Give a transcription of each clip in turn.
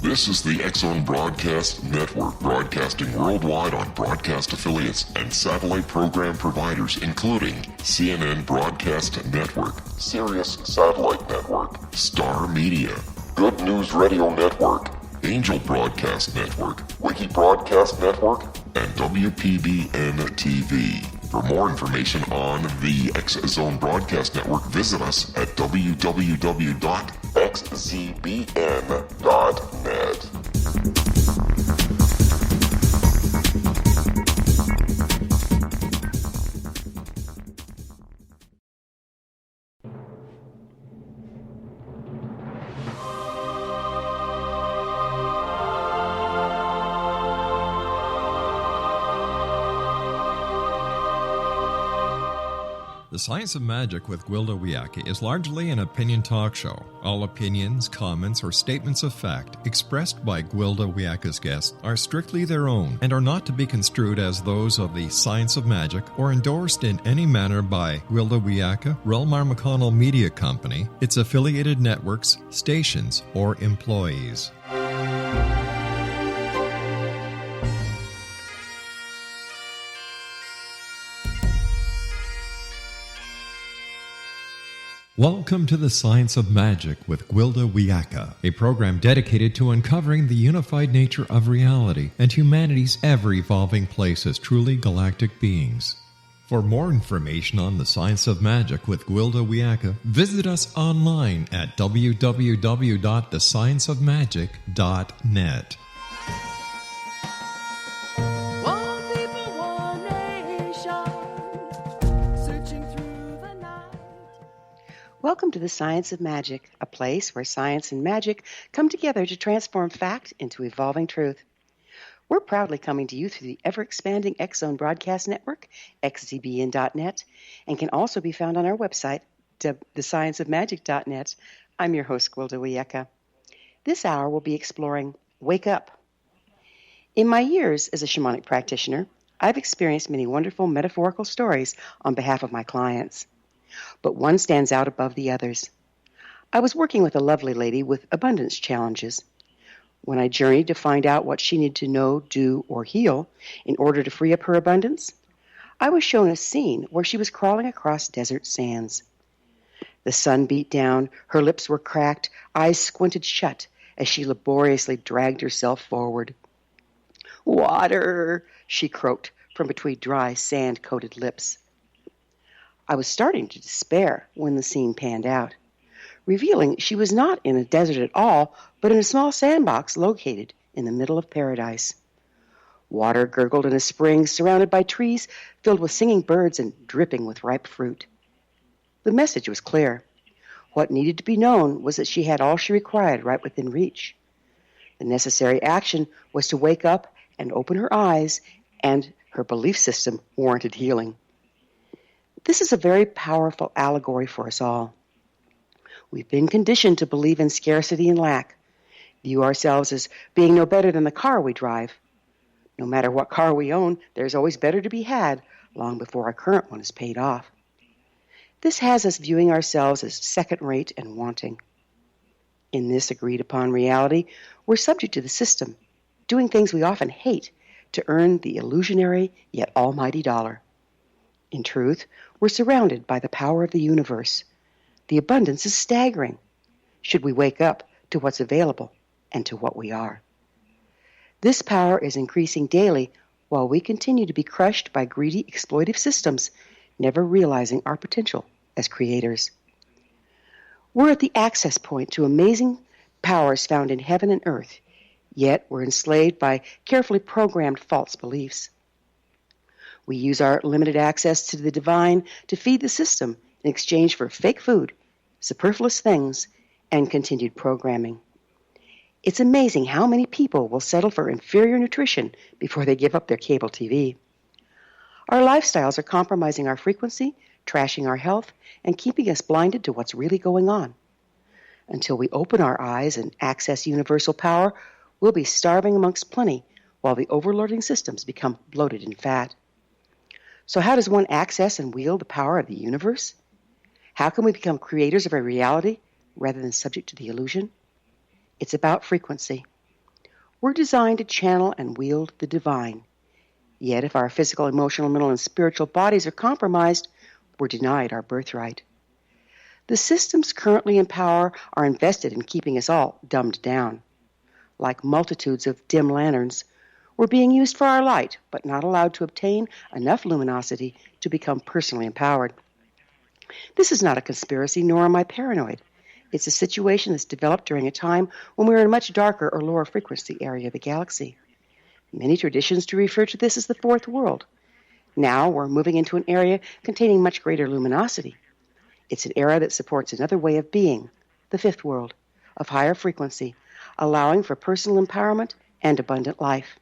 This is the X-Zone Broadcast Network, broadcasting worldwide on broadcast affiliates and satellite program providers, including CNN Broadcast Network, Sirius Satellite Network, Star Media, Good News Radio Network, Angel Broadcast Network, Wiki Broadcast Network, and WPBN TV. For more information on the X-Zone Broadcast Network, visit us at www.xzbn.net. The Science of Magic with Gwilda Wiyaka is largely an opinion talk show. All opinions, comments, or statements of fact expressed by Gwilda Wiyaka's guests are strictly their own and are not to be construed as those of the Science of Magic or endorsed in any manner by Gwilda Wiyaka, Relmar McConnell Media Company, its affiliated networks, stations, or employees. Welcome to the Science of Magic with Gwilda Wiyaka, a program dedicated to uncovering the unified nature of reality and humanity's ever-evolving place as truly galactic beings. For more information on the Science of Magic with Gwilda Wiyaka, visit us online at www.thescienceofmagic.net. Welcome to the Science of Magic, a place where science and magic come together to transform fact into evolving truth. We're proudly coming to you through the ever-expanding X-Zone Broadcast Network, xzbn.net, and can also be found on our website, thescienceofmagic.net. I'm your host, Gwilda Wiyaka. This hour we'll be exploring Wake Up. In my years as a shamanic practitioner, I've experienced many wonderful metaphorical stories on behalf of my clients. But one stands out above the others. I was working with a lovely lady with abundance challenges. When I journeyed to find out what she needed to know, do, or heal in order to free up her abundance, I was shown a scene where she was crawling across desert sands. The sun beat down, her lips were cracked, eyes squinted shut as she laboriously dragged herself forward. "Water," she croaked from between dry, sand-coated lips. I was starting to despair when the scene panned out, revealing she was not in a desert at all, but in a small sandbox located in the middle of paradise. Water gurgled in a spring surrounded by trees filled with singing birds and dripping with ripe fruit. The message was clear. What needed to be known was that she had all she required right within reach. The necessary action was to wake up and open her eyes, and her belief system warranted healing. This is a very powerful allegory for us all. We've been conditioned to believe in scarcity and lack, view ourselves as being no better than the car we drive. No matter what car we own, there's always better to be had long before our current one is paid off. This has us viewing ourselves as second-rate and wanting. In this agreed-upon reality, we're subject to the system, doing things we often hate to earn the illusionary yet almighty dollar. In truth, we're surrounded by the power of the universe. The abundance is staggering, should we wake up to what's available and to what we are. This power is increasing daily while we continue to be crushed by greedy, exploitive systems, never realizing our potential as creators. We're at the access point to amazing powers found in heaven and earth, yet we're enslaved by carefully programmed false beliefs. We use our limited access to the divine to feed the system in exchange for fake food, superfluous things, and continued programming. It's amazing how many people will settle for inferior nutrition before they give up their cable TV. Our lifestyles are compromising our frequency, trashing our health, and keeping us blinded to what's really going on. Until we open our eyes and access universal power, we'll be starving amongst plenty while the overloading systems become bloated and fat. So how does one access and wield the power of the universe? How can we become creators of a reality rather than subject to the illusion? It's about frequency. We're designed to channel and wield the divine. Yet if our physical, emotional, mental, and spiritual bodies are compromised, we're denied our birthright. The systems currently in power are invested in keeping us all dumbed down. Like multitudes of dim lanterns, we're being used for our light, but not allowed to obtain enough luminosity to become personally empowered. This is not a conspiracy, nor am I paranoid. It's a situation that's developed during a time when we were in a much darker or lower frequency area of the galaxy. Many traditions do refer to this as the fourth world. Now we're moving into an area containing much greater luminosity. It's an era that supports another way of being, the fifth world, of higher frequency, allowing for personal empowerment and abundant life.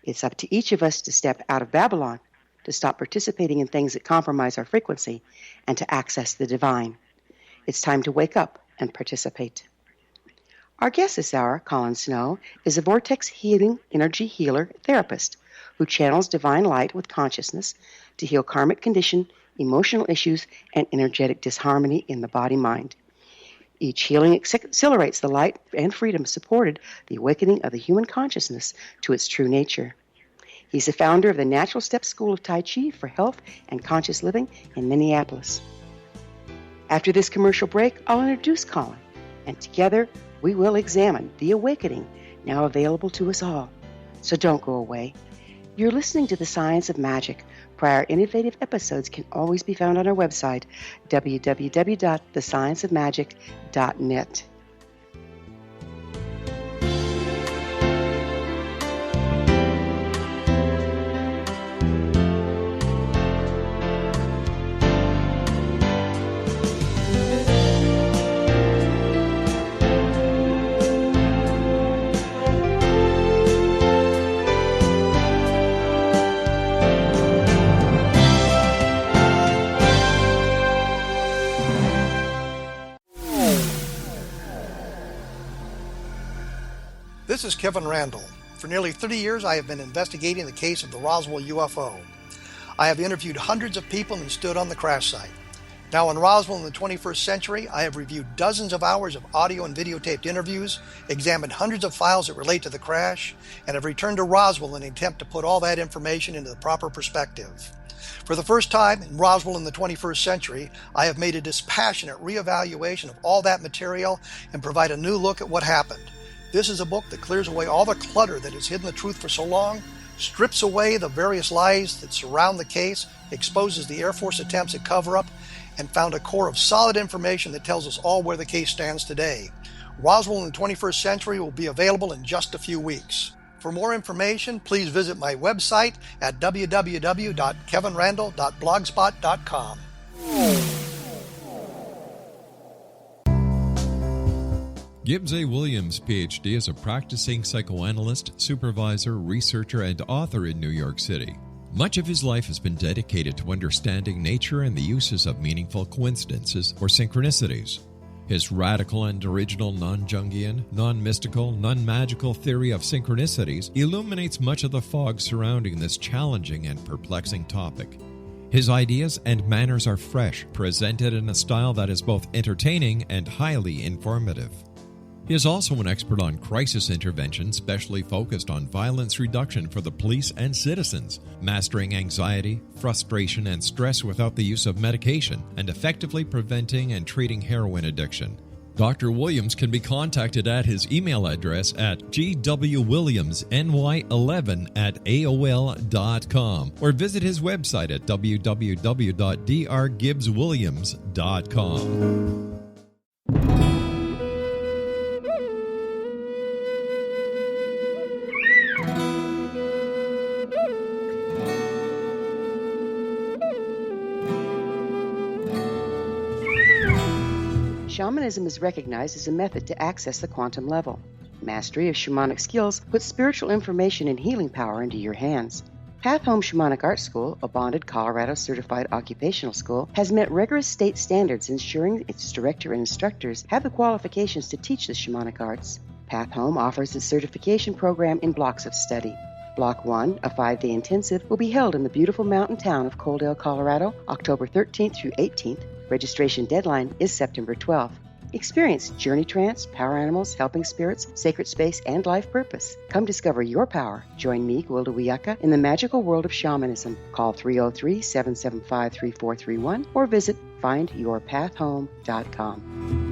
It's up to each of us to step out of Babylon, to stop participating in things that compromise our frequency, and to access the divine. It's time to wake up and participate. Our guest this hour, Colin Snow, is a VortexHealing Energy Healer therapist who channels divine light with consciousness to heal karmic condition, emotional issues, and energetic disharmony in the body-mind. Each healing accelerates the light and freedom supported the awakening of the human consciousness to its true nature. He's the founder of the Natural Step School of Tai Chi for Health and Conscious Living in Minneapolis. After this commercial break, I'll introduce Colin, and together we will examine the awakening now available to us all. So don't go away. You're listening to The Science of Magic. Prior innovative episodes can always be found on our website, www.thescienceofmagic.net. This is Kevin Randall. For nearly 30 years, I have been investigating the case of the Roswell UFO. I have interviewed hundreds of people and stood on the crash site. Now in Roswell in the 21st century, I have reviewed dozens of hours of audio and videotaped interviews, examined hundreds of files that relate to the crash, and have returned to Roswell in an attempt to put all that information into the proper perspective. For the first time in Roswell in the 21st century, I have made a dispassionate reevaluation of all that material and provide a new look at what happened. This is a book that clears away all the clutter that has hidden the truth for so long, strips away the various lies that surround the case, exposes the Air Force attempts at cover-up, and found a core of solid information that tells us all where the case stands today. Roswell in the 21st century will be available in just a few weeks. For more information, please visit my website at www.kevinrandall.blogspot.com. Gibbs A. Williams, Ph.D., is a practicing psychoanalyst, supervisor, researcher, and author in New York City. Much of his life has been dedicated to understanding nature and the uses of meaningful coincidences or synchronicities. His radical and original non-Jungian, non-mystical, non-magical theory of synchronicities illuminates much of the fog surrounding this challenging and perplexing topic. His ideas and manners are fresh, presented in a style that is both entertaining and highly informative. He is also an expert on crisis intervention, specially focused on violence reduction for the police and citizens, mastering anxiety, frustration, and stress without the use of medication, and effectively preventing and treating heroin addiction. Dr. Williams can be contacted at his email address at gwwilliamsny11@aol.com or visit his website at www.drgibbswilliams.com. Shamanism is recognized as a method to access the quantum level. Mastery of shamanic skills puts spiritual information and healing power into your hands. Path Home Shamanic Art School, a bonded Colorado certified occupational school, has met rigorous state standards, ensuring its director and instructors have the qualifications to teach the shamanic arts. Path Home offers its certification program in blocks of study. Block 1, a 5-day intensive, will be held in the beautiful mountain town of Coaldale, Colorado, October 13th through 18th. Registration deadline is September 12th. Experience journey trance, power animals, helping spirits, sacred space, and life purpose. Come discover your power. Join me, Gwilda Wiyaka, in the magical world of shamanism. Call 303-775-3431 or visit findyourpathhome.com.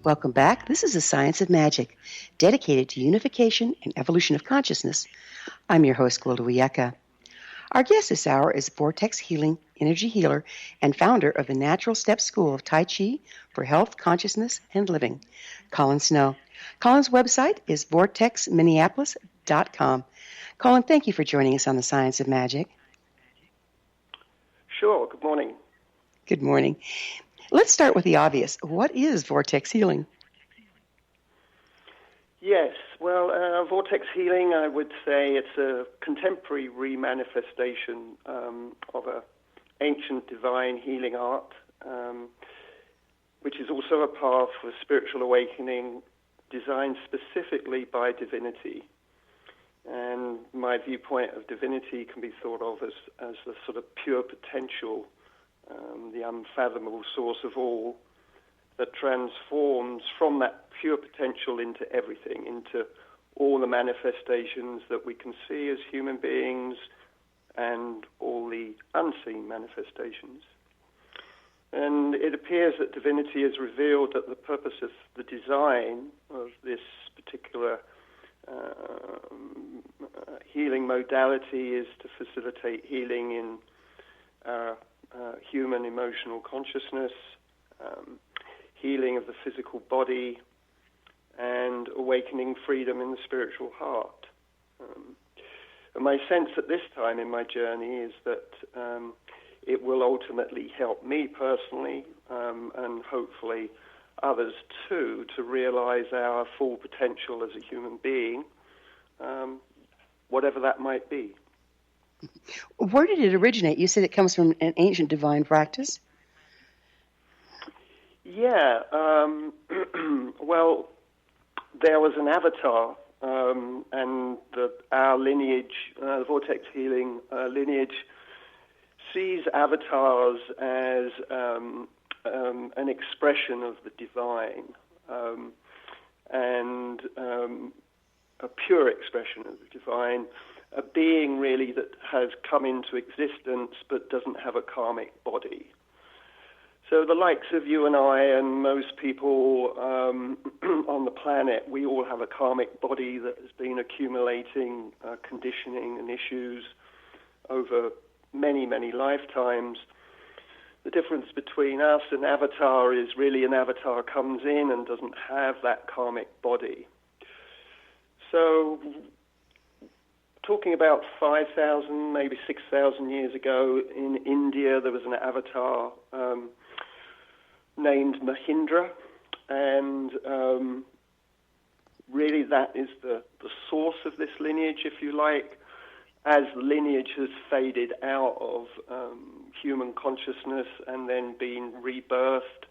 Welcome back. This is the Science of Magic, dedicated to unification and evolution of consciousness. I'm your host, Gwilda Wiyaka. Our guest this hour is VortexHealing Energy Healer and founder of the Natural Step School of Tai Chi for Health, Consciousness, and Living, Colin Snow. Colin's website is vortexminneapolis.com. Colin, thank you for joining us on the Science of Magic. Sure. Good morning. Good morning. Let's start with the obvious. What is vortex healing? Yes. Well, vortex healing, I would say it's a contemporary remanifestation of an ancient divine healing art, which is also a path for spiritual awakening designed specifically by divinity. And my viewpoint of divinity can be thought of as the sort of pure potential, the unfathomable source of all, that transforms from that pure potential into everything, into all the manifestations that we can see as human beings and all the unseen manifestations. And it appears that divinity has revealed that the purpose of the design of this particular healing modality is to facilitate healing in human emotional consciousness, healing of the physical body, and awakening freedom in the spiritual heart. And my sense at this time in my journey is that it will ultimately help me personally, and hopefully others too, to realize our full potential as a human being, whatever that might be. Where did it originate? You said it comes from an ancient divine practice? Yeah. Well, there was an avatar, and our lineage, the Vortex Healing lineage, sees avatars as an expression of the divine, and a pure expression of the divine, a being really that has come into existence but doesn't have a karmic body. So the likes of you and I and most people on the planet, we all have a karmic body that has been accumulating conditioning and issues over many, many lifetimes. The difference between us and avatar is really an avatar comes in and doesn't have that karmic body. So talking about 5,000, maybe 6,000 years ago in India, there was an avatar named Mahindra, and really that is the source of this lineage, if you like. As the lineage has faded out of human consciousness and then been rebirthed,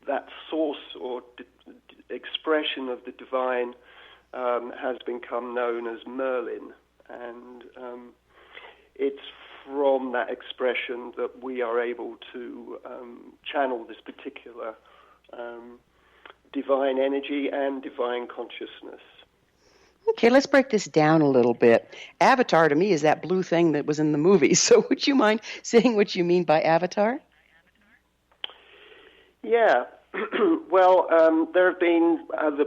that source or expression of the divine has become known as Merlin, and it's from that expression that we are able to channel this particular divine energy and divine consciousness. Okay, let's break this down a little bit. Avatar to me is that blue thing that was in the movie. So would you mind saying what you mean by avatar? Yeah. Well, there have been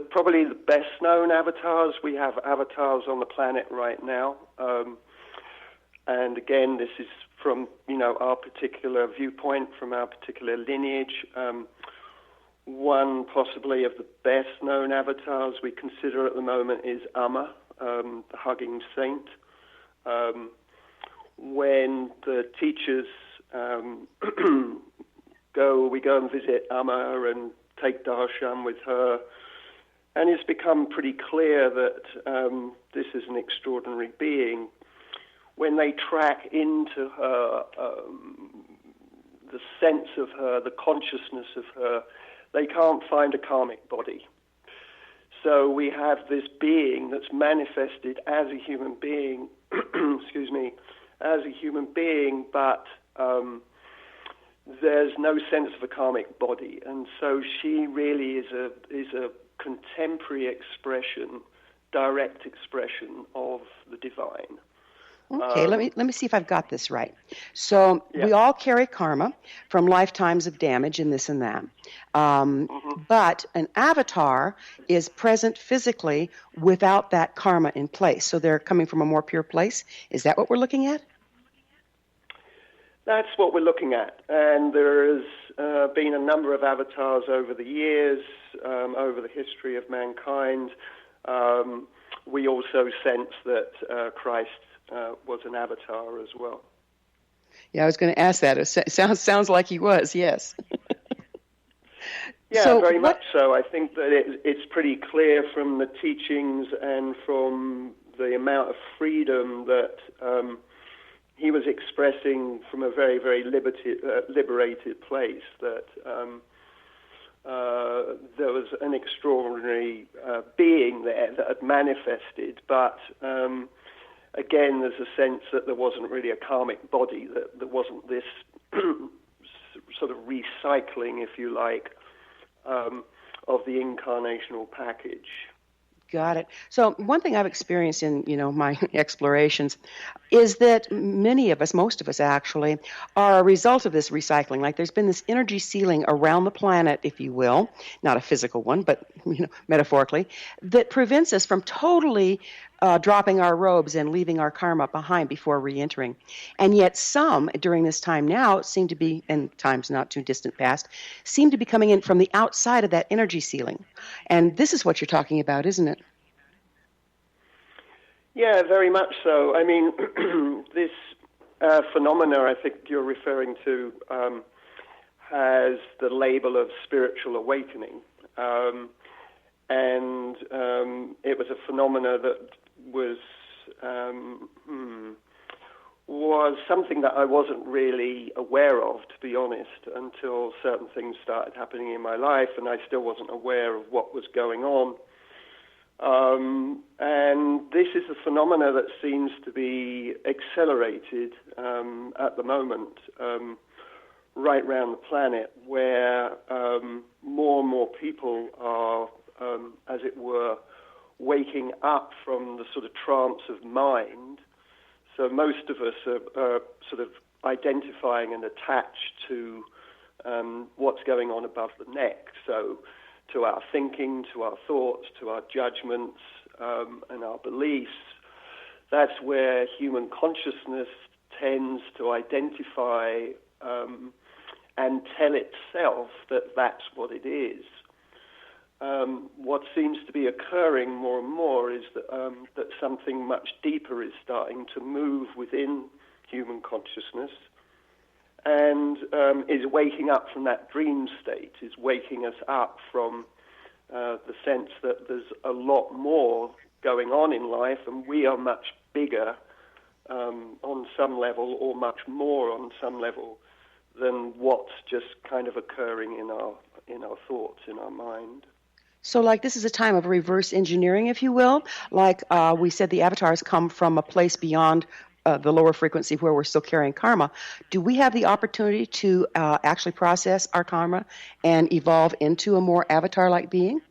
probably the best known avatars. We have avatars on the planet right now. And again, this is from, our particular viewpoint, from our particular lineage. One possibly of the best known avatars we consider at the moment is Amma, the hugging saint. When the teachers we go and visit Amma and take darshan with her, and it's become pretty clear that this is an extraordinary being. When they track into her, the sense of her, the consciousness of her, they can't find a karmic body. So we have this being that's manifested as a human being, excuse me, as a human being, but there's no sense of a karmic body. And so she really is a contemporary expression, direct expression of the divine. Okay, let me see if I've got this right. So we all carry karma from lifetimes of damage and this and that. But an avatar is present physically without that karma in place. So they're coming from a more pure place. Is that what we're looking at? That's what we're looking at. And there has been a number of avatars over the years, over the history of mankind. We also sense that Christ was an avatar as well. Yeah, I was going to ask that. It sounds like he was, yes. Yeah, so very much so. I think that it's pretty clear from the teachings and from the amount of freedom that he was expressing from a very, very liberated place, that there was an extraordinary being there that had manifested, but again, there's a sense that there wasn't really a karmic body, that there wasn't this sort of recycling, if you like, of the incarnational package. Got it. So one thing I've experienced in, my explorations is that many of us, most of us actually, are a result of this recycling. Like there's been this energy ceiling around the planet, if you will, not a physical one, but metaphorically, that prevents us from totally dropping our robes and leaving our karma behind before re-entering. And yet some, during this time now, seem to be, in times not too distant past, seem to be coming in from the outside of that energy ceiling. And this is what you're talking about, isn't it? Yeah, very much so. I mean, this phenomena I think you're referring to has the label of spiritual awakening. And it was a phenomena that was something that I wasn't really aware of, to be honest, until certain things started happening in my life, and I still wasn't aware of what was going on. And this is a phenomena that seems to be accelerated at the moment right around the planet, where more and more people are, as it were, waking up from the sort of trance of mind. So most of us are sort of identifying and attached to what's going on above the neck. So to our thinking, to our thoughts, to our judgments, and our beliefs. That's where human consciousness tends to identify and tell itself that that's what it is. What seems to be occurring more and more is that something much deeper is starting to move within human consciousness, and is waking up from that dream state, is waking us up from the sense that there's a lot more going on in life, and we are much bigger on some level, or much more on some level, than what's just kind of occurring in our thoughts, in our mind. So like this is a time of reverse engineering, if you will. Like we said, the avatars come from a place beyond the lower frequency where we're still carrying karma. Do we have the opportunity to actually process our karma and evolve into a more avatar-like being?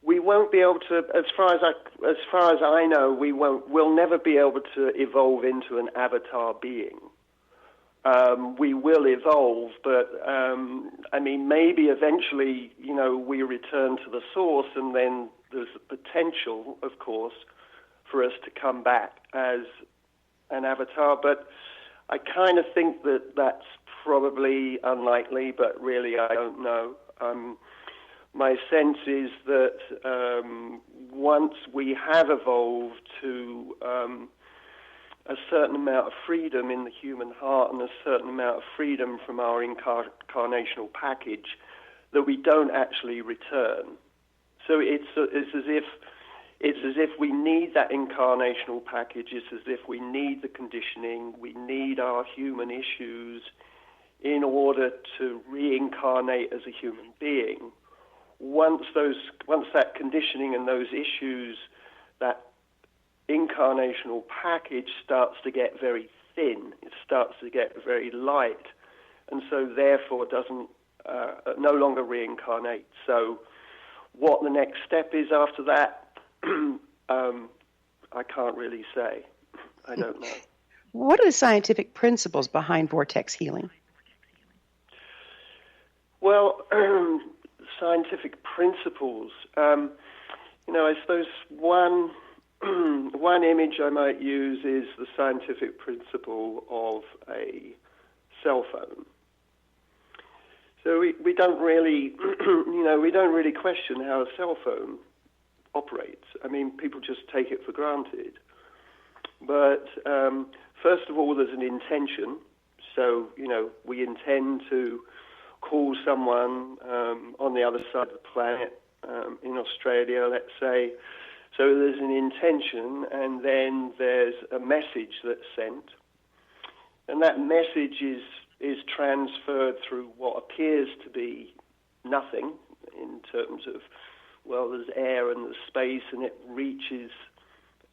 We won't be able to, as far as I know, we'll never be able to evolve into an avatar being. We will evolve, but I mean, maybe eventually, we return to the source, and then there's the potential, of course, for us to come back as an avatar. But I kind of think that that's probably unlikely, but really I don't know. My sense is that once we have evolved to a certain amount of freedom in the human heart and a certain amount of freedom from our incarnational package, that we don't actually return. So it's as if we need that incarnational package. It's as if we need the conditioning. We need our human issues in order to reincarnate as a human being. once that conditioning and those issues, that incarnational package starts to get very thin, it starts to get very light, and so therefore doesn't no longer reincarnate. So what the next step is after that, I can't really say. I don't know. What are the scientific principles behind vortex healing? Well, scientific principles. I suppose one image I might use is the scientific principle of a cell phone. So we don't really, we don't really question how a cell phone operates. I mean, people just take it for granted. But first of all, there's an intention. So, we intend to call someone on the other side of the planet, in Australia, let's say. So there's an intention, and then there's a message that's sent. And that message is transferred through what appears to be nothing in terms of, there's air and there's space, and it reaches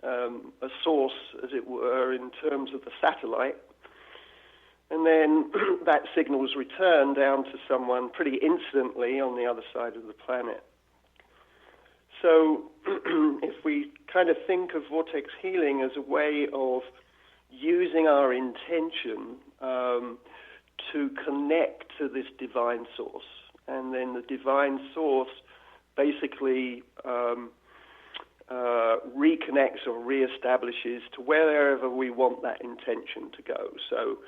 a source, as it were, in terms of the satellite. And then that signal is returned down to someone pretty instantly on the other side of the planet. So if we kind of think of vortex healing as a way of using our intention to connect to this divine source, and then the divine source basically reconnects or reestablishes to wherever we want that intention to go. So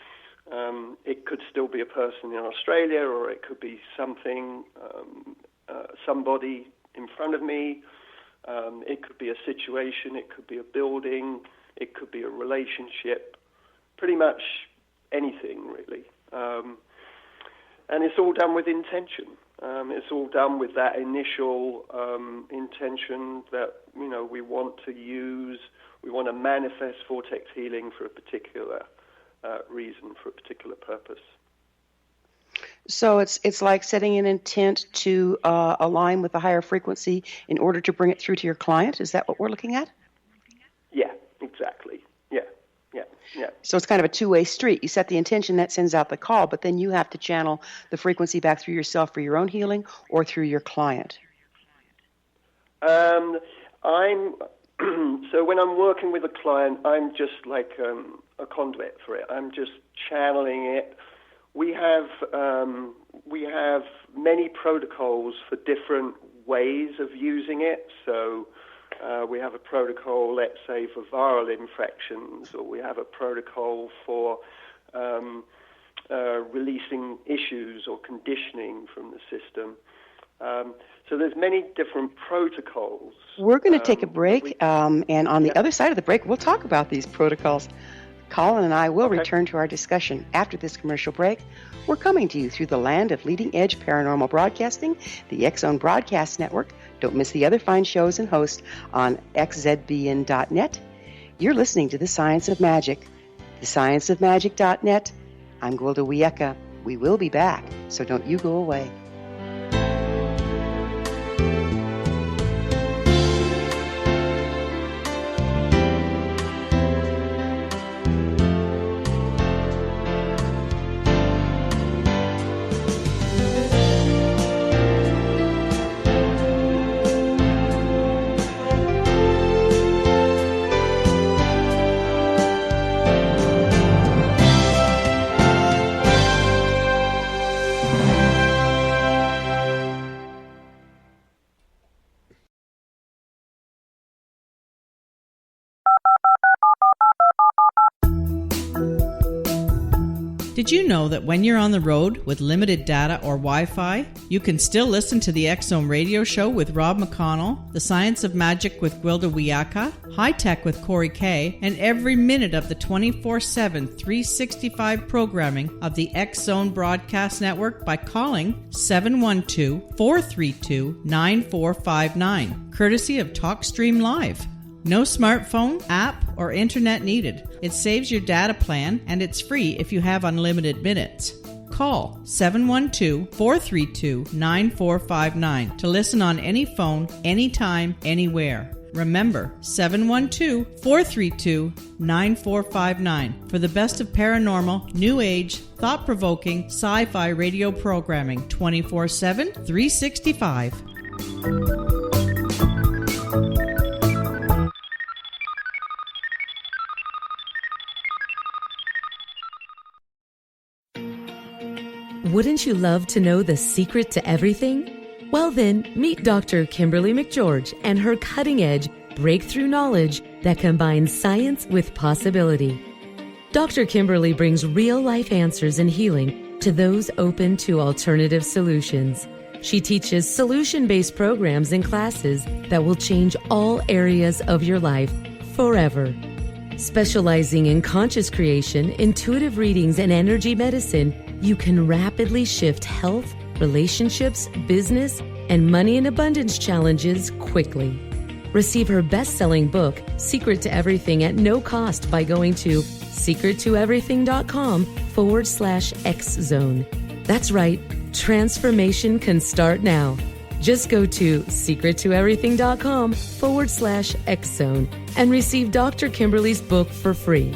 it could still be a person in Australia, or it could be something, somebody in front of me. It could be a situation, it could be a building, it could be a relationship, pretty much anything, really. And it's all done with intention. It's all done with that initial intention that, we want to use, we want to manifest vortex healing for a particular reason, for a particular purpose. So it's like setting an intent to align with a higher frequency in order to bring it through to your client? Is that what we're looking at? Yeah, exactly. Yeah. So it's kind of a two-way street. You set the intention, that sends out the call, but then you have to channel the frequency back through yourself for your own healing or through your client. So when I'm working with a client, I'm just like a conduit for it. I'm just channeling it. We have many protocols for different ways of using it. So we have a protocol, let's say, for viral infections, or we have a protocol for releasing issues or conditioning from the system. So there's many different protocols. We're going to take a break, and on the other side of the break, we'll talk about these protocols. Colin and I will return to our discussion after this commercial break. We're coming to you through the land of leading-edge paranormal broadcasting, the X-Zone Broadcast Network. Don't miss the other fine shows and hosts on xzbn.net. You're listening to The Science of Magic, thescienceofmagic.net. I'm Gwilda Wiyaka. We will be back, so don't you go away. Did you know that when you're on the road with limited data or Wi-Fi, you can still listen to the X-Zone radio show with Rob McConnell, The Science of Magic with Gwilda Wiyaka, High Tech with Corey Kay, and every minute of the 24/7, 365 programming of the X-Zone Broadcast Network by calling 712-432-9459, courtesy of TalkStream Live. No smartphone, app, or internet needed. It saves your data plan, and it's free if you have unlimited minutes. call 712-432-9459 to listen on any phone, anytime, anywhere. Remember, 712-432-9459 for the best of paranormal, new age, thought-provoking, sci-fi radio programming 24/7, 365. Wouldn't you love to know the secret to everything? Well then, meet Dr. Kimberly McGeorge and her cutting-edge breakthrough knowledge that combines science with possibility. Dr. Kimberly brings real-life answers and healing to those open to alternative solutions. She teaches solution-based programs and classes that will change all areas of your life forever. Specializing in conscious creation, intuitive readings, and energy medicine, you can rapidly shift health, relationships, business, and money and abundance challenges quickly. Receive her best-selling book, Secret to Everything, at no cost by going to secrettoeverything.com/X-Zone. That's right, transformation can start now. Just go to secrettoeverything.com/X-Zone and receive Dr. Kimberly's book for free.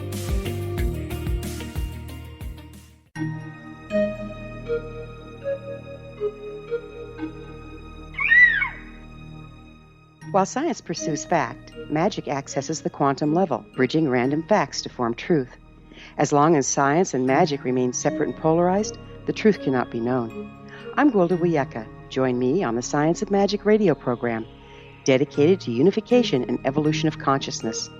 While science pursues fact, magic accesses the quantum level, bridging random facts to form truth. As long as science and magic remain separate and polarized, the truth cannot be known. I'm Gwilda Wiyaka. Join me on the Science of Magic radio program, dedicated to unification and evolution of consciousness.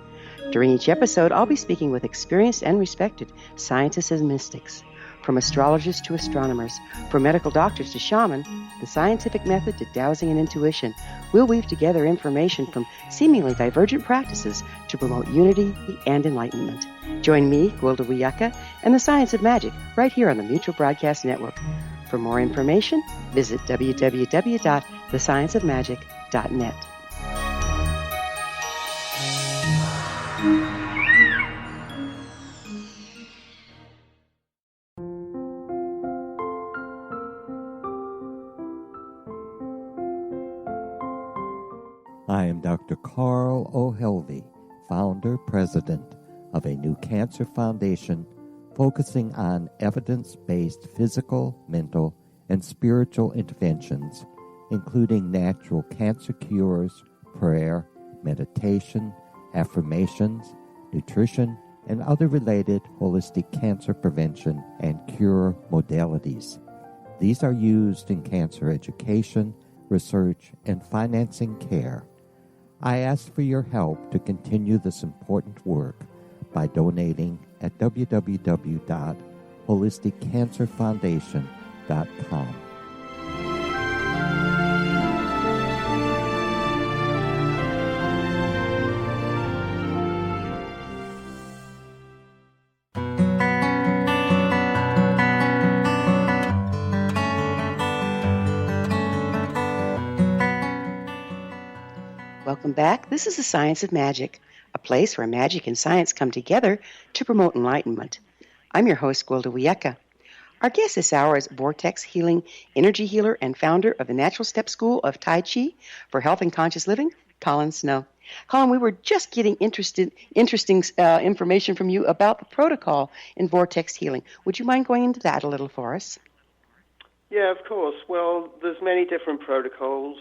During each episode, I'll be speaking with experienced and respected scientists and mystics. From astrologers to astronomers, from medical doctors to shaman, the scientific method to dowsing and intuition, we'll weave together information from seemingly divergent practices to promote unity and enlightenment. Join me, Gwilda Wiyaka, and the Science of Magic right here on the Mutual Broadcast Network. For more information, visit www.thescienceofmagic.net. I am Dr. Carl O'Helvey, founder, president of a new cancer foundation focusing on evidence-based physical, mental, and spiritual interventions, including natural cancer cures, prayer, meditation, affirmations, nutrition, and other related holistic cancer prevention and cure modalities. These are used in cancer education, research, and financing care. I ask for your help to continue this important work by donating at www.holisticcancerfoundation.com. Welcome back. This is the Science of Magic, a place where magic and science come together to promote enlightenment. I'm your host, Gwilda Wiyaka. Our guest this hour is VortexHealing Energy Healer and founder of the Natural Step School of Tai Chi for Health and Conscious Living, Colin Snow. Colin, we were just getting interesting information from you about the protocol in Vortex Healing. Would you mind going into that a little for us? Yeah, of course. Well, there's many different protocols.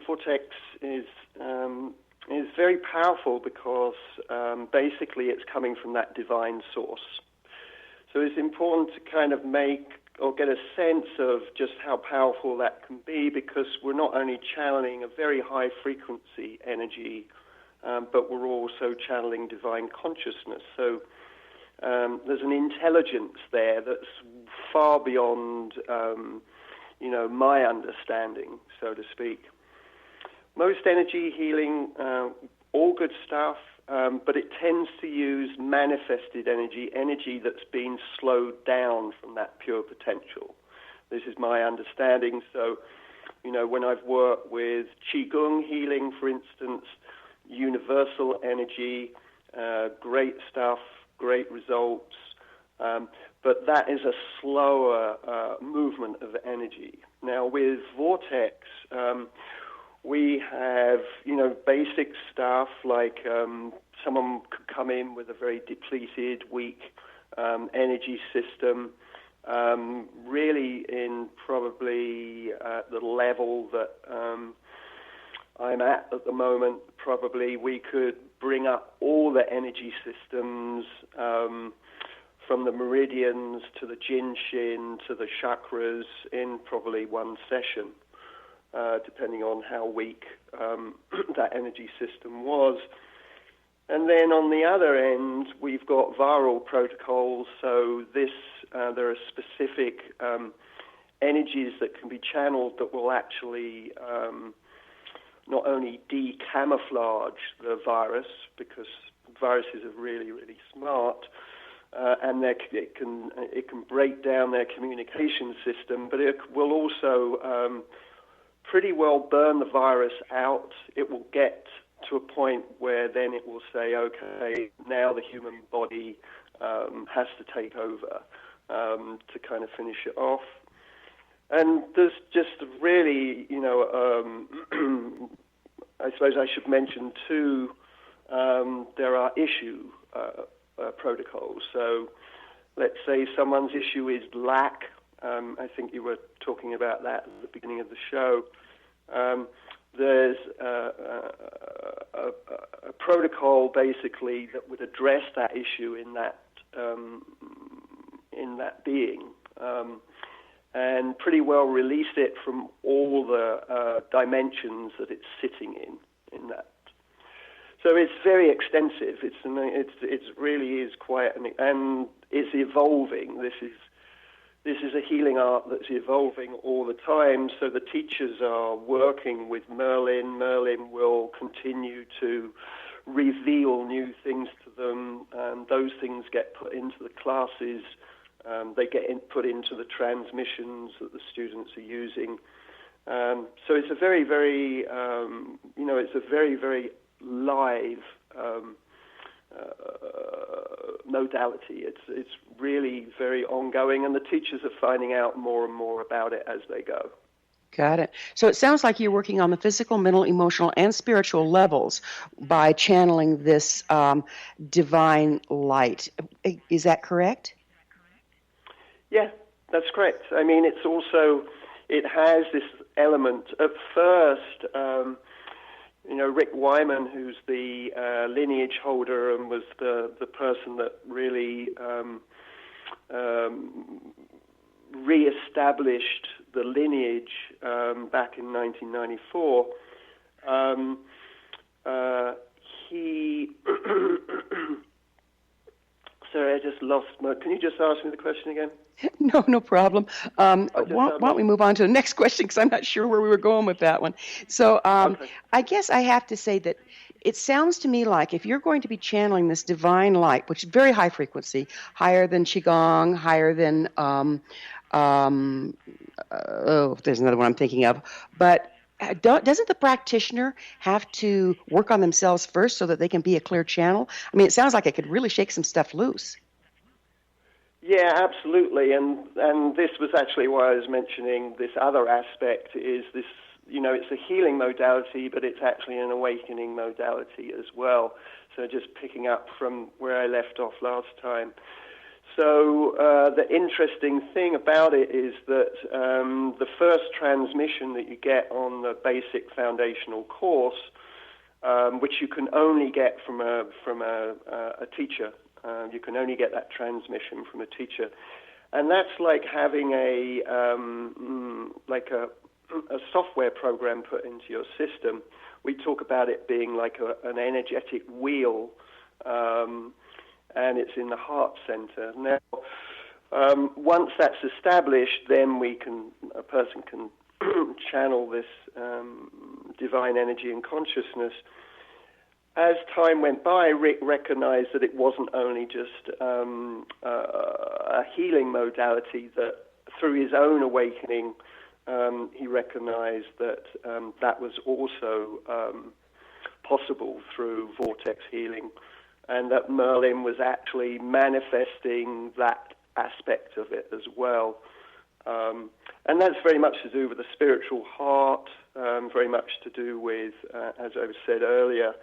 Vortex is very powerful because basically it's coming from that divine source. So it's important to kind of make or get a sense of just how powerful that can be, because we're not only channeling a very high frequency energy, but we're also channeling divine consciousness. So there's an intelligence there that's far beyond my understanding, so to speak. Most energy healing, all good stuff, but it tends to use manifested energy that's been slowed down from that pure potential. This is my understanding. So, when I've worked with Qigong healing, for instance, universal energy, great stuff, great results. But that is a slower movement of energy. Now, with Vortex, we have, basic stuff like someone could come in with a very depleted, weak energy system, really in probably the level that I'm at the moment. Probably we could bring up all the energy systems from the meridians to the Jinshin to the chakras in probably one session, depending on how weak that energy system was. And then on the other end, we've got viral protocols. So there are specific energies that can be channeled that will actually not only de-camouflage the virus, because viruses are really, really smart, and it can break down their communication system, but it will also pretty well burn the virus out. It will get to a point where then it will say, okay, now the human body has to take over to kind of finish it off. And there's just really, I suppose I should mention too, there are issue protocols. So let's say someone's issue is lack. I think you were talking about that at the beginning of the show. There's a protocol basically that would address that issue in that being, and pretty well release it from all the dimensions that it's sitting in that. So it's very extensive. It really is quite, and it's evolving. This is a healing art that's evolving all the time. So the teachers are working with Merlin. Merlin will continue to reveal new things to them, and those things get put into the classes. They get put into the transmissions that the students are using. So it's a very, very, it's a very, very live modality. It's really very ongoing, and the teachers are finding out more and more about it as they go. Got it. So it sounds like you're working on the physical, mental, emotional, and spiritual levels by channeling this divine light. Is that correct? Yeah, that's correct. I mean, it has this element. At first, Rick Wyman, who's the lineage holder and was the person that really re-established the lineage back in 1994, he... Sorry, I just lost my... Can you just ask me the question again? No problem. Why don't we move on to the next question, because I'm not sure where we were going with that one. So Okay. I guess I have to say that it sounds to me like if you're going to be channeling this divine light, which is very high frequency, higher than Qigong, higher than... there's another one I'm thinking of. But doesn't the practitioner have to work on themselves first so that they can be a clear channel? I mean, it sounds like it could really shake some stuff loose. Yeah, absolutely, and this was actually why I was mentioning this other aspect is this, it's a healing modality, but it's actually an awakening modality as well. So just picking up from where I left off last time. So the interesting thing about it is that the first transmission that you get on the basic foundational course, which you can only get from a teacher. You can only get that transmission from a teacher, and that's like having a software program put into your system. We talk about it being like an energetic wheel, and it's in the heart center. Now, once that's established, then a person can channel this divine energy and consciousness. As time went by, Rick recognized that it wasn't only just a healing modality, that through his own awakening, he recognized that that was also possible through vortex healing, and that Merlin was actually manifesting that aspect of it as well. And that's very much to do with the spiritual heart, very much to do with, as I said earlier,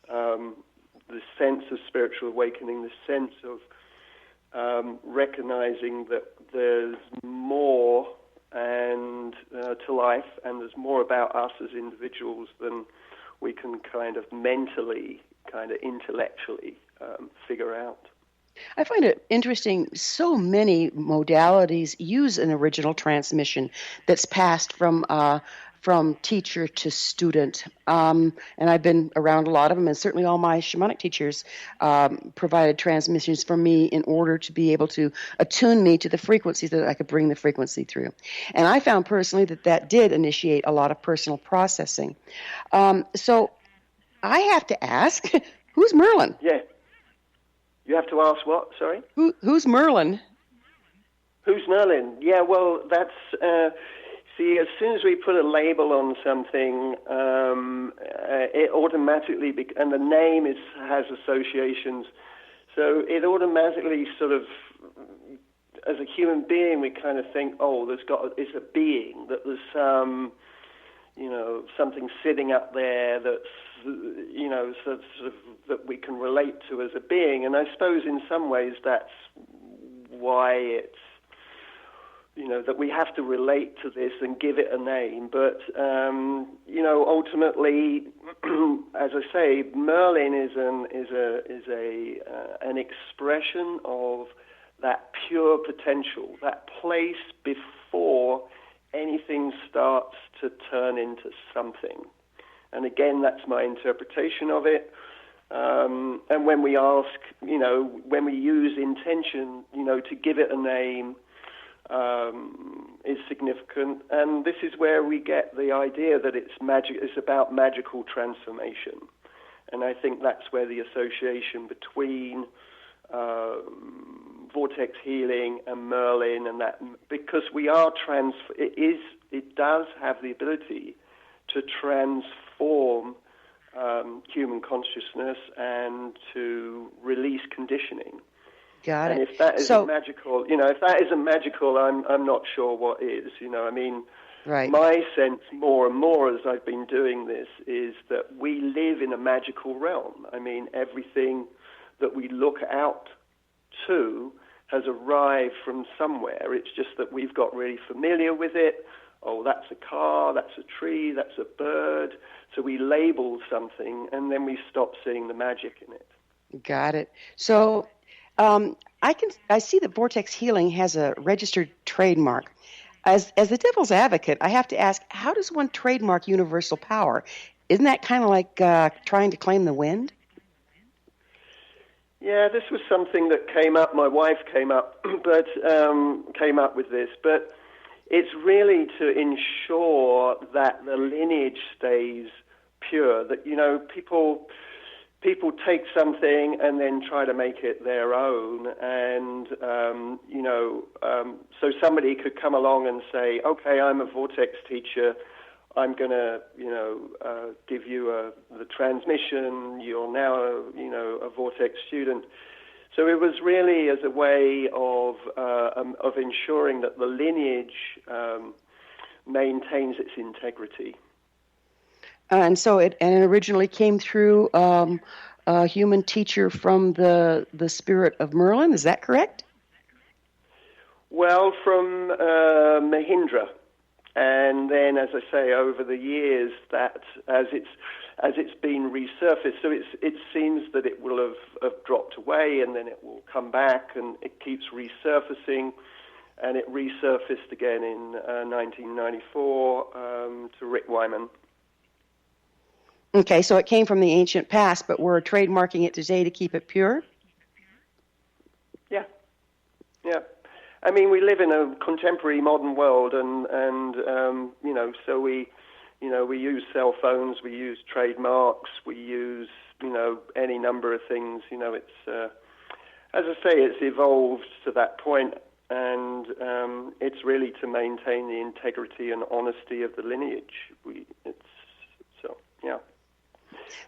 the sense of spiritual awakening, the sense of recognizing that there's more and to life, and there's more about us as individuals than we can kind of mentally, kind of intellectually figure out. I find it interesting, so many modalities use an original transmission that's passed from teacher to student. And I've been around a lot of them, and certainly all my shamanic teachers provided transmissions for me in order to be able to attune me to the frequencies that I could bring the frequency through. And I found personally that did initiate a lot of personal processing. So I have to ask, who's Merlin? Yeah. You have to ask what? Sorry? Who's Merlin? Who's Merlin? Yeah, well, that's... see, as soon as we put a label on something, it automatically... and the name has associations. So it automatically sort of... As a human being, we kind of think, oh, it's a being, that there's some... something sitting up there that's, sort of that we can relate to as a being. And I suppose in some ways that's why it's, that we have to relate to this and give it a name. But, ultimately, as I say, Merlin is an expression of that pure potential, that place before anything starts to turn into something. And again, that's my interpretation of it. And when we ask, when we use intention, to give it a name, is significant. And this is where we get the idea that it's magic. It's about magical transformation. And I think that's where the association between vortex healing and Merlin and that, because we are it does have the ability to transform human consciousness and to release conditioning. Got it. And if that isn't magical, if that isn't magical, I'm not sure what is. Right. My sense more and more as I've been doing this is that we live in a magical realm. Everything that we look out to has arrived from somewhere. It's just that we've got really familiar with it. Oh, that's a car, that's a tree, that's a bird. So we label something, and then we stop seeing the magic in it. Got it. So I see that Vortex Healing has a registered trademark. As the devil's advocate, I have to ask, how does one trademark universal power? Isn't that kind of like trying to claim the wind? Yeah, this was something that came up. My wife came up with this, but it's really to ensure that the lineage stays pure. That people take something and then try to make it their own, and so somebody could come along and say, "Okay, I'm a vortex teacher. I'm going to, give you the transmission. You're now, a vortex student." So it was really as a way of ensuring that the lineage maintains its integrity. And so it originally came through a human teacher from the spirit of Merlin. Is that correct? Well, from Mahindra. And then, as I say, over the years, that as it's been resurfaced, so it seems that it will have dropped away, and then it will come back, and it keeps resurfacing, and it resurfaced again in 1994 to Rick Wyman. Okay, so it came from the ancient past, but we're trademarking it today to keep it pure? Yeah. We live in a contemporary modern world, and so we use cell phones, we use trademarks, we use, any number of things. It's, as I say, it's evolved to that point, and it's really to maintain the integrity and honesty of the lineage.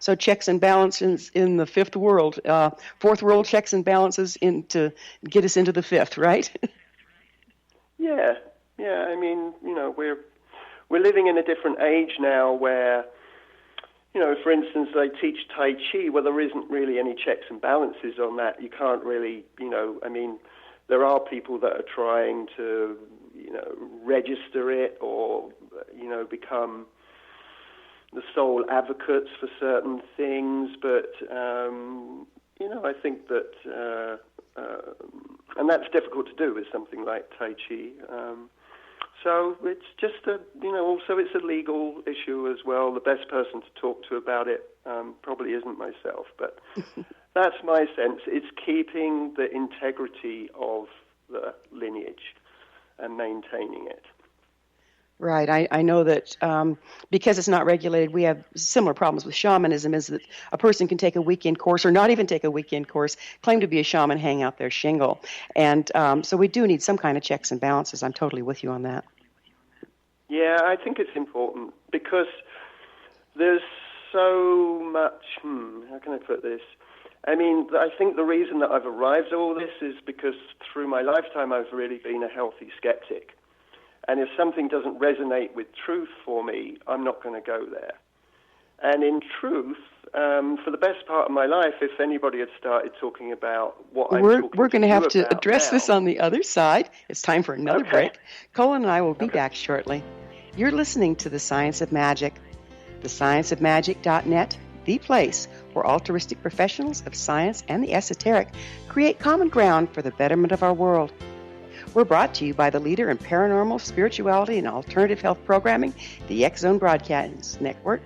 So checks and balances in the fifth world, fourth world checks and balances to get us into the fifth, right? Yeah. I mean, we're living in a different age now where, for instance, they teach Tai Chi. Well, there isn't really any checks and balances on that. You can't really, there are people that are trying to, register it or, become the sole advocates for certain things. But, I think that, and that's difficult to do with something like Tai Chi. So it's just also it's a legal issue as well. The best person to talk to about it probably isn't myself, but that's my sense. It's keeping the integrity of the lineage and maintaining it. Right. I know that because it's not regulated, we have similar problems with shamanism, is that a person can take a weekend course or not even take a weekend course, claim to be a shaman, hang out their shingle. And so we do need some kind of checks and balances. I'm totally with you on that. Yeah, I think it's important because there's so much, how can I put this? I mean, I think the reason that I've arrived at all this is because through my lifetime I've really been a healthy skeptic. And if something doesn't resonate with truth for me, I'm not going to go there. And in truth, for the best part of my life, if anybody had started talking about what we're going to have to address now, this on the other side. It's time for another break. Colin and I will be back shortly. You're listening to The Science of Magic, thescienceofmagic.net, the place where altruistic professionals of science and the esoteric create common ground for the betterment of our world. We're brought to you by the leader in paranormal, spirituality, and alternative health programming, the X Zone Broadcast Network,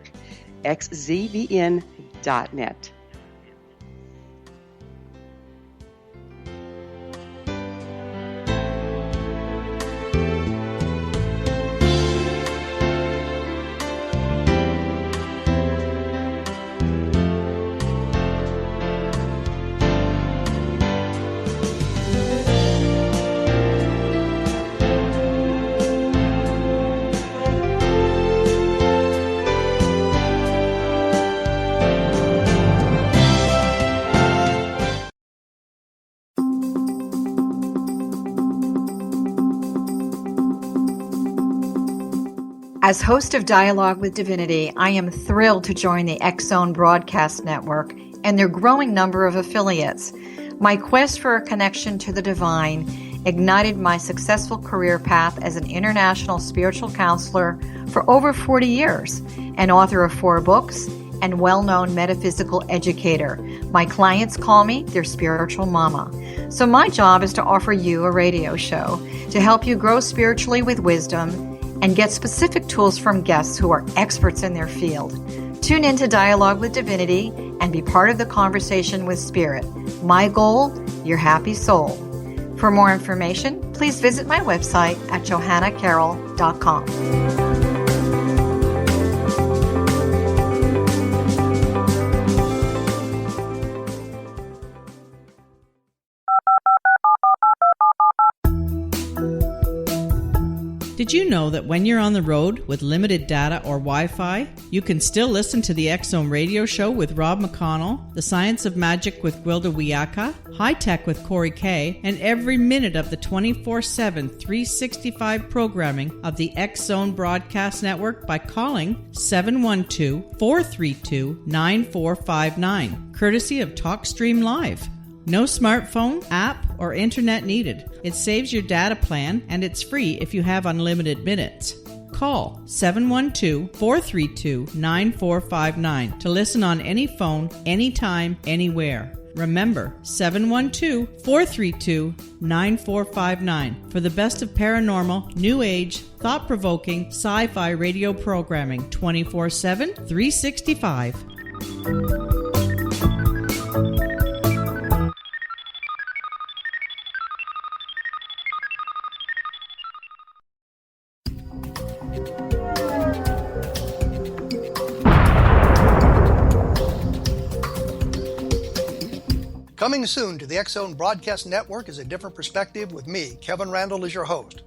xzbn.net. As host of Dialogue with Divinity, I am thrilled to join the X Zone Broadcast Network and their growing number of affiliates. My quest for a connection to the divine ignited my successful career path as an international spiritual counselor for over 40 years, an author of 4 books, and well-known metaphysical educator. My clients call me their spiritual mama. So my job is to offer you a radio show to help you grow spiritually with wisdom and get specific tools from guests who are experts in their field. Tune in to Dialogue with Divinity and be part of the conversation with Spirit. My goal, your happy soul. For more information, please visit my website at johannacarroll.com. Did you know that when you're on the road with limited data or Wi-Fi, you can still listen to the X Zone radio show with Rob McConnell, The Science of Magic with Gwilda Wiyaka, High Tech with Corey Kay, and every minute of the 24/7, 365 programming of the X Zone Broadcast Network by calling 712-432-9459, courtesy of TalkStream Live. No smartphone, app, or internet needed. It saves your data plan, and it's free if you have unlimited minutes. Call 712-432-9459 to listen on any phone, anytime, anywhere. Remember, 712-432-9459 for the best of paranormal, new age, thought-provoking, sci-fi radio programming 24/7, 365. Coming soon to the X Zone Broadcast Network is A Different Perspective with me, Kevin Randall, as your host.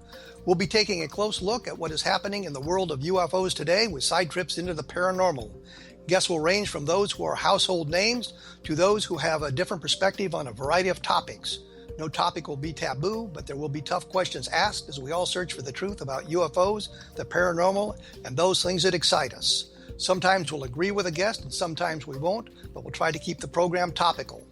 We'll be taking a close look at what is happening in the world of UFOs today with side trips into the paranormal. Guests will range from those who are household names to those who have a different perspective on a variety of topics. No topic will be taboo, but there will be tough questions asked as we all search for the truth about UFOs, the paranormal, and those things that excite us. Sometimes we'll agree with a guest and sometimes we won't, but we'll try to keep the program topical.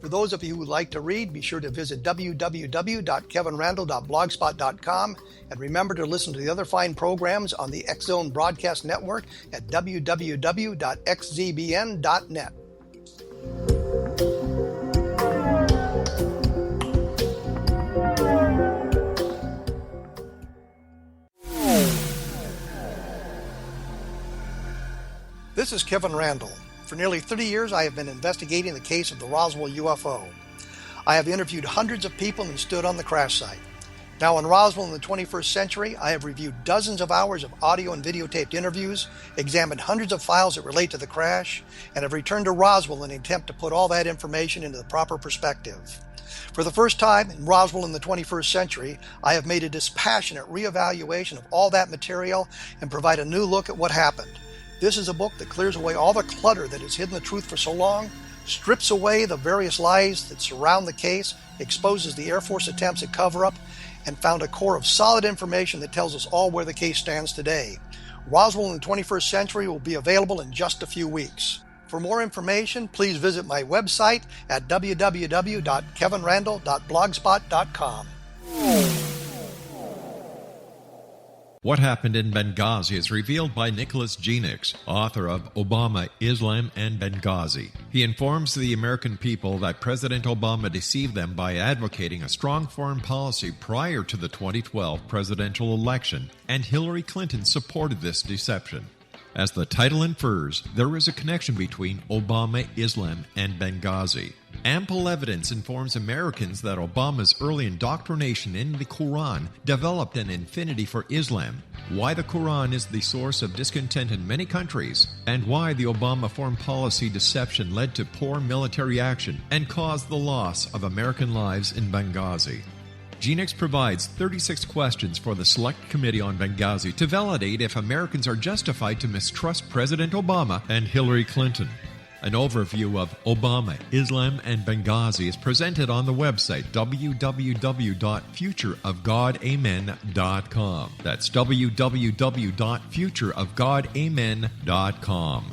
For those of you who would like to read, be sure to visit www.kevinrandle.blogspot.com and remember to listen to the other fine programs on the X Zone Broadcast Network at www.xzbn.net. This is Kevin Randle. For nearly 30 years, I have been investigating the case of the Roswell UFO. I have interviewed hundreds of people and stood on the crash site. Now in Roswell in the 21st century, I have reviewed dozens of hours of audio and videotaped interviews, examined hundreds of files that relate to the crash, and have returned to Roswell in an attempt to put all that information into the proper perspective. For the first time in Roswell in the 21st century, I have made a dispassionate reevaluation of all that material and provide a new look at what happened. This is a book that clears away all the clutter that has hidden the truth for so long, strips away the various lies that surround the case, exposes the Air Force attempts at cover-up, and found a core of solid information that tells us all where the case stands today. Roswell in the 21st century will be available in just a few weeks. For more information, please visit my website at www.kevinrandle.blogspot.com. What Happened in Benghazi is revealed by Nicholas Genix, author of Obama, Islam, and Benghazi. He informs the American people that President Obama deceived them by advocating a strong foreign policy prior to the 2012 presidential election, and Hillary Clinton supported this deception. As the title infers, there is a connection between Obama, Islam, and Benghazi. Ample evidence informs Americans that Obama's early indoctrination in the Quran developed an affinity for Islam, why the Quran is the source of discontent in many countries, and why the Obama foreign policy deception led to poor military action and caused the loss of American lives in Benghazi. Genix provides 36 questions for the Select Committee on Benghazi to validate if Americans are justified to mistrust President Obama and Hillary Clinton. An overview of Obama, Islam, and Benghazi is presented on the website www.futureofgodamen.com. That's www.futureofgodamen.com.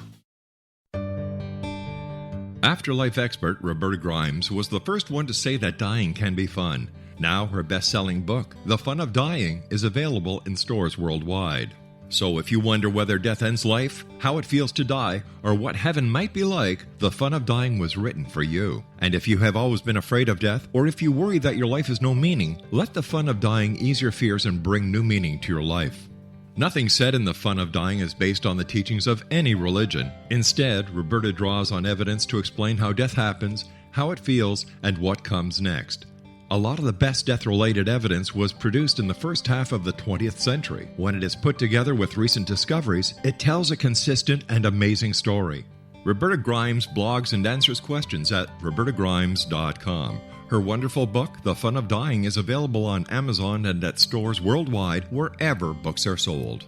Afterlife expert Roberta Grimes was the first one to say that dying can be fun. Now her best-selling book, The Fun of Dying, is available in stores worldwide. So if you wonder whether death ends life, how it feels to die, or what heaven might be like, The Fun of Dying was written for you. And if you have always been afraid of death, or if you worry that your life has no meaning, let The Fun of Dying ease your fears and bring new meaning to your life. Nothing said in The Fun of Dying is based on the teachings of any religion. Instead, Roberta draws on evidence to explain how death happens, how it feels, and what comes next. A lot of the best death-related evidence was produced in the first half of the 20th century. When it is put together with recent discoveries, it tells a consistent and amazing story. Roberta Grimes blogs and answers questions at robertagrimes.com. Her wonderful book, The Fun of Dying, is available on Amazon and at stores worldwide wherever books are sold.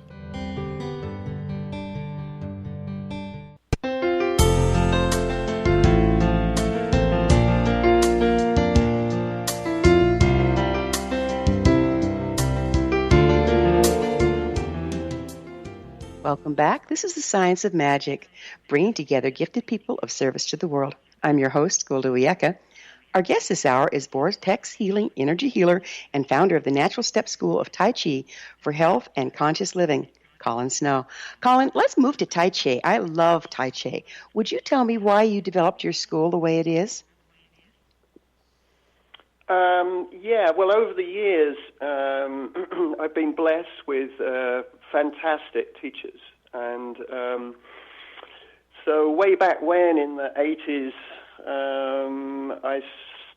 Welcome back. This is the Science of Magic, bringing together gifted people of service to the world. I'm your host, Gwilda Wiyaka. Our guest this hour is VortexHealing Energy Healer and founder of the Natural Step School of Tai Chi for Health and Conscious Living, Colin Snow. Colin, let's move to Tai Chi. I love Tai Chi. Would you tell me why you developed your school the way it is? Well, over the years, I've been blessed with fantastic teachers. And so way back when, in the 80s, I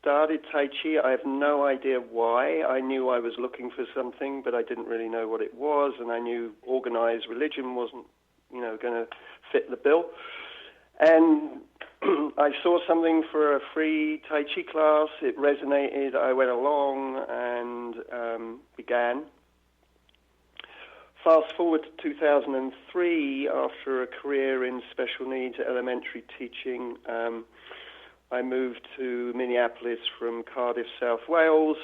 started Tai Chi. I have no idea why. I knew I was looking for something, but I didn't really know what it was, and I knew organized religion wasn't, going to fit the bill. And I saw something for a free Tai Chi class. It resonated. I went along and began. fast forward to 2003, after a career in special needs elementary teaching, I moved to Minneapolis from Cardiff, Wales.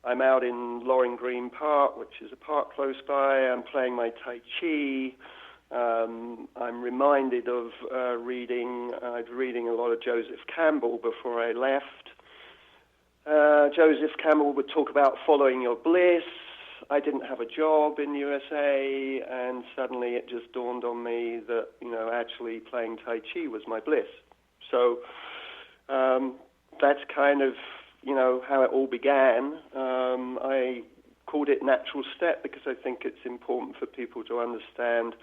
I'm out in Loring Green Park, which is a park close by. I'm playing my Tai Chi. I'm reminded of reading a lot of Joseph Campbell before I left. Joseph Campbell would talk about following your bliss. I didn't have a job in the USA, and suddenly it just dawned on me that, actually playing Tai Chi was my bliss. So that's kind of, how it all began. I called it natural step because I think it's important for people to understand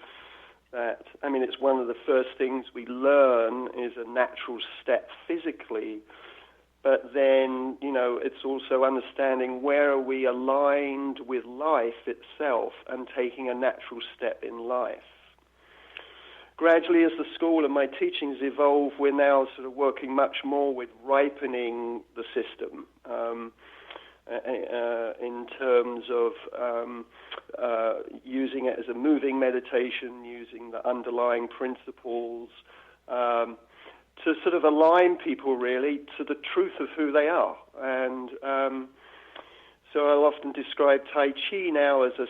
that, it's one of the first things we learn is a natural step physically, but then, it's also understanding where are we aligned with life itself and taking a natural step in life. Gradually, as the school and my teachings evolve, we're now sort of working much more with ripening the system in terms of using it as a moving meditation, using the underlying principles, to sort of align people really to the truth of who they are. And so I'll often describe Tai Chi now as a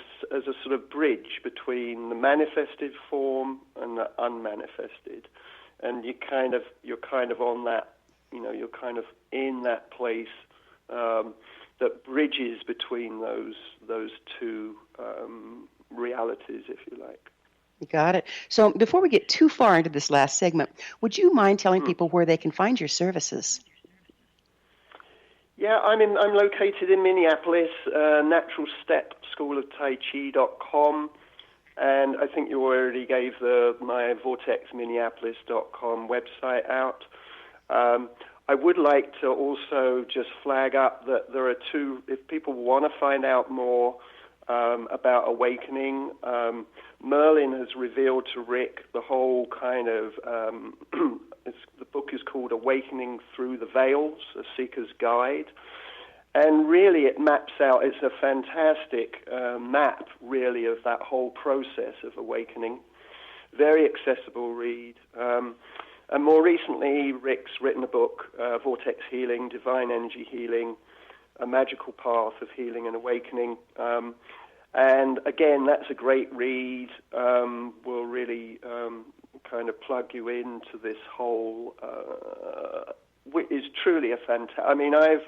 sort of bridge between the manifested form and the unmanifested. And you're kind of on that, you're kind of in that place that bridges between those two realities, if you like. Got it. So before we get too far into this last segment, would you mind telling people where they can find your services? Yeah, I'm located in Minneapolis, Natural Step School of Tai Chi.com, and I think you already gave my VortexMinneapolis.com website out. I would like to also just flag up that there are two, if people want to find out more about awakening, Merlin has revealed to Rick the whole kind of, the book is called Awakening Through the Veils, A Seeker's Guide. And really it maps out, it's a fantastic map really of that whole process of awakening. Very accessible read. And more recently, Rick's written a book, Vortex Healing, Divine Energy Healing, A Magical Path of Healing and Awakening. And again, that's a great read. Will really kind of plug you into this whole, which is truly a fantastic,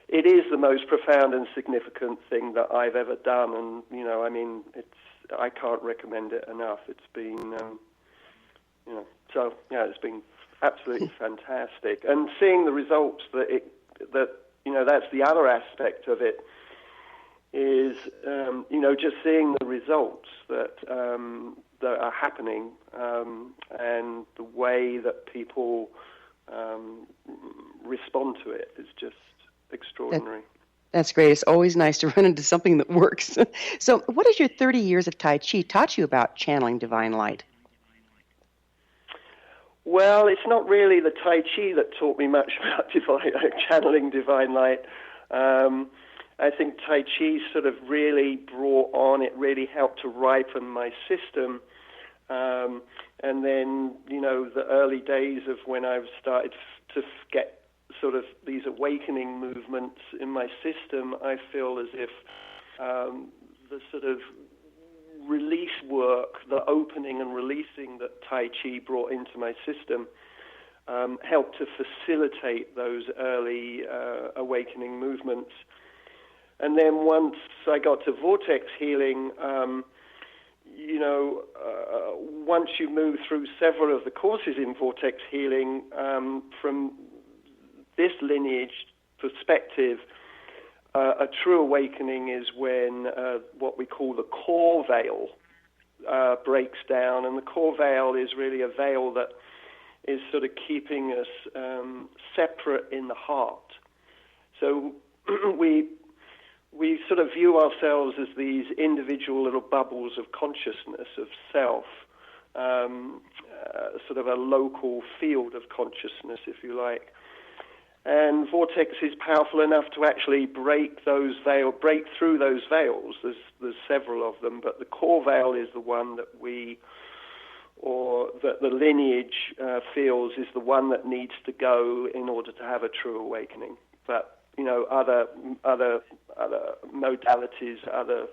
it is the most profound and significant thing that I've ever done. And, I can't recommend it enough. It's been, it's been absolutely fantastic. And seeing the results that's the other aspect of it, is, just seeing the results that are happening, and the way that people respond to it is just extraordinary. That's great. It's always nice to run into something that works. So what has your 30 years of Tai Chi taught you about channeling divine light? Well, it's not really the Tai Chi that taught me much about channeling divine light. I think Tai Chi sort of really it really helped to ripen my system. And then, the early days of when I started to get sort of these awakening movements in my system, I feel as if the sort of release work, the opening and releasing that Tai Chi brought into my system helped to facilitate those early awakening movements. And then once I got to Vortex Healing, once you move through several of the courses in Vortex Healing, from this lineage perspective, a true awakening is when what we call the core veil breaks down. And the core veil is really a veil that is sort of keeping us separate in the heart. So we sort of view ourselves as these individual little bubbles of consciousness, of self, sort of a local field of consciousness, if you like. And vortex is powerful enough to actually break through those veils. There's several of them, but the core veil is the one that that the lineage feels is the one that needs to go in order to have a true awakening. But other modalities, other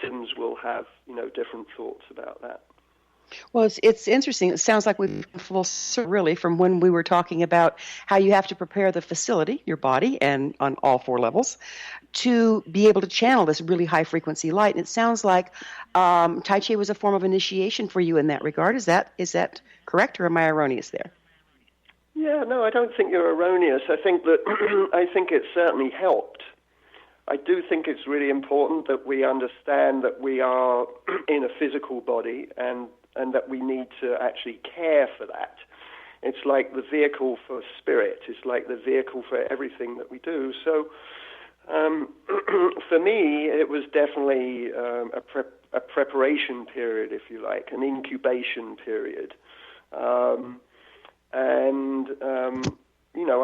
systems will have different thoughts about that. Well, it's interesting. It sounds like we've come full circle, really, from when we were talking about how you have to prepare the facility, your body, and on all 4 levels, to be able to channel this really high-frequency light. And it sounds like Tai Chi was a form of initiation for you in that regard. Is that correct, or am I erroneous there? Yeah, no, I don't think you're erroneous. I think it certainly helped. I do think it's really important that we understand that we are in a physical body and that we need to actually care for that. It's like the vehicle for spirit. It's like the vehicle for everything that we do. So for me, it was definitely a preparation period, if you like, an incubation period.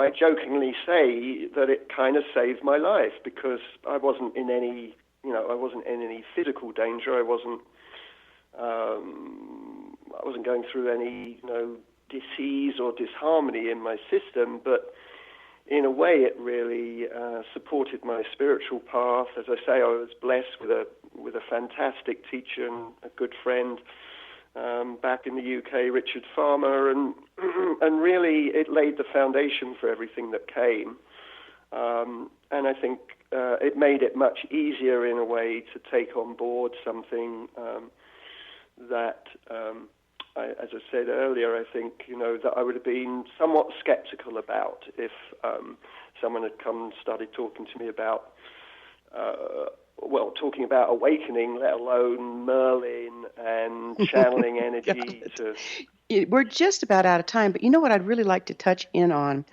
I jokingly say that it kind of saved my life because I wasn't in any physical danger. I wasn't going through any, disease or disharmony in my system, but in a way it really supported my spiritual path. As I say, I was blessed with a fantastic teacher and a good friend back in the UK, Richard Farmer, and really it laid the foundation for everything that came. And I think it made it much easier in a way to take on board something that, as I said earlier, I think, that I would have been somewhat skeptical about if someone had come and started talking to me about talking about awakening, let alone Merlin and channeling energy. We're just about out of time, but what I'd really like to touch in on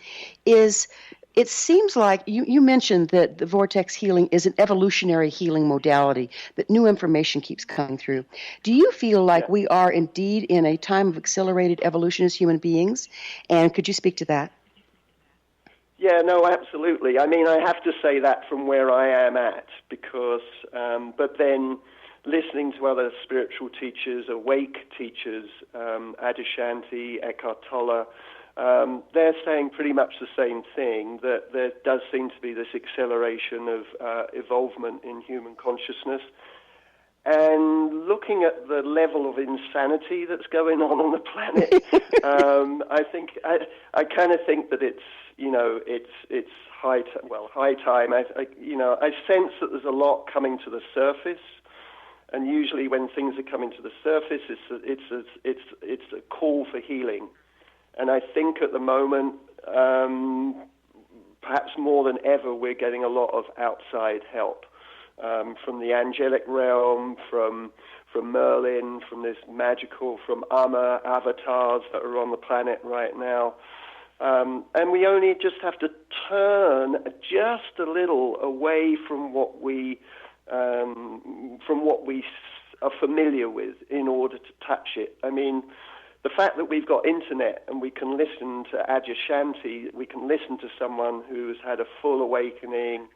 is it seems like you mentioned that the vortex healing is an evolutionary healing modality, that new information keeps coming through. Do you feel like we are indeed in a time of accelerated evolution as human beings? And could you speak to that? Yeah, no, absolutely. I mean, I have to say that from where I am at, because, but then listening to other spiritual teachers, awake teachers, Adyashanti, Eckhart Tolle, they're saying pretty much the same thing, that there does seem to be this acceleration of evolvement in human consciousness. And looking at the level of insanity that's going on the planet, I kind of think that it's high time. I sense that there's a lot coming to the surface, and usually when things are coming to the surface, it's a call for healing. And I think at the moment, perhaps more than ever, we're getting a lot of outside help. From the angelic realm, from Merlin, from this magical, from Amma avatars that are on the planet right now. And we only just have to turn just a little away from what we are familiar with in order to touch it. I mean, the fact that we've got internet and we can listen to Adyashanti, we can listen to someone who's had a full awakening,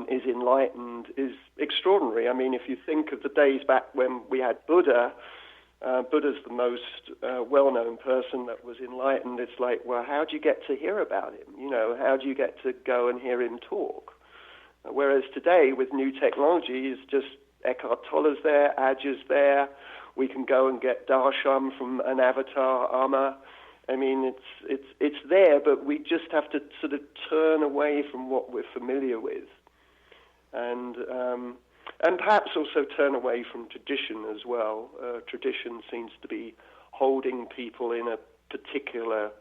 is enlightened, is extraordinary. I mean, if you think of the days back when we had Buddha, Buddha's the most well-known person that was enlightened. It's like, well, how do you get to hear about him? How do you get to go and hear him talk? Whereas today, with new technology, it's just Eckhart Tolle's there, Ajah's there. We can go and get darshan from an avatar, Amma. I mean, it's there, but we just have to sort of turn away from what we're familiar with, and perhaps also turn away from tradition as well. Tradition seems to be holding people in a particular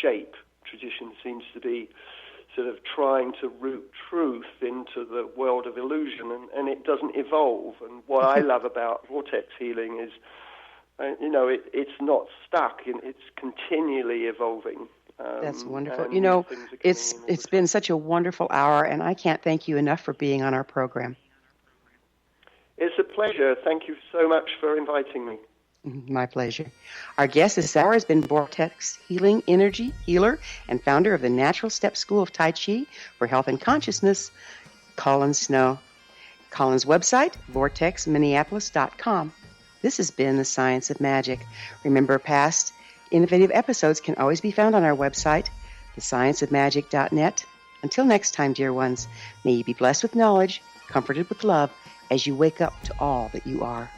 shape. Tradition seems to be sort of trying to root truth into the world of illusion, and it doesn't evolve. And what I love about vortex healing is, it's not stuck. It's continually evolving. That's wonderful. It's been such a wonderful hour, and I can't thank you enough for being on our program. It's a pleasure. Thank you so much for inviting me. My pleasure. Our guest this hour has been Vortex Healing Energy Healer and founder of the Natural Step School of Tai Chi for Health and Consciousness, Colin Snow. Colin's website, vortexminneapolis.com. This has been The Science of Magic. Remember, past innovative episodes can always be found on our website, thescienceofmagic.net. Until next time, dear ones, may you be blessed with knowledge, comforted with love, as you wake up to all that you are.